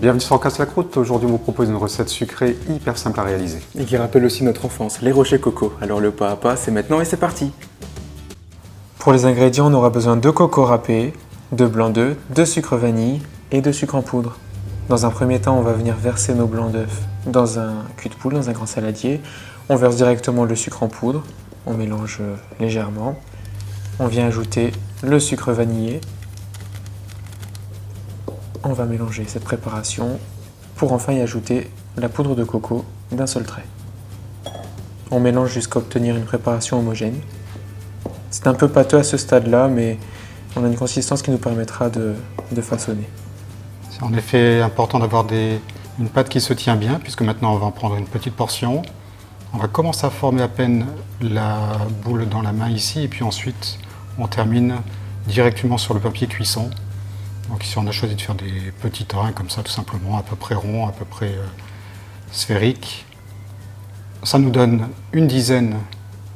Bienvenue sur Casse la Croûte. Aujourd'hui, on vous propose une recette sucrée hyper simple à réaliser. Et qui rappelle aussi notre enfance, les rochers coco. Alors le pas à pas, c'est maintenant et c'est parti. Pour les ingrédients, on aura besoin de coco râpé, de blanc d'œuf, de sucre vanille et de sucre en poudre. Dans un premier temps, on va venir verser nos blancs d'œufs dans un cul de poule, dans un grand saladier. On verse directement le sucre en poudre, on mélange légèrement. On vient ajouter le sucre vanillé. On va mélanger cette préparation pour enfin y ajouter la poudre de coco d'un seul trait. On mélange jusqu'à obtenir une préparation homogène. C'est un peu pâteux à ce stade-là, mais on a une consistance qui nous permettra de façonner. C'est en effet important d'avoir une pâte qui se tient bien, puisque maintenant on va en prendre une petite portion. On va commencer à former à peine la boule dans la main ici, et puis ensuite on termine directement sur le papier cuisson. Donc ici on a choisi de faire des petits terrains comme ça tout simplement, à peu près ronds, à peu près sphériques. Ça nous donne une dizaine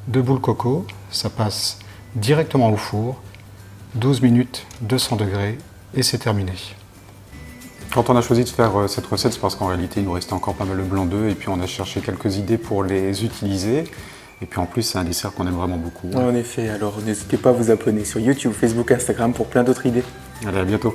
de boules coco, ça passe directement au four, 12 minutes, 200 degrés et c'est terminé. Quand on a choisi de faire cette recette, c'est parce qu'en réalité il nous restait encore pas mal de blanc d'œuf et puis on a cherché quelques idées pour les utiliser. Et puis en plus c'est un dessert qu'on aime vraiment beaucoup. En effet, alors n'hésitez pas à vous abonner sur YouTube, Facebook, Instagram pour plein d'autres idées. Allez, à bientôt.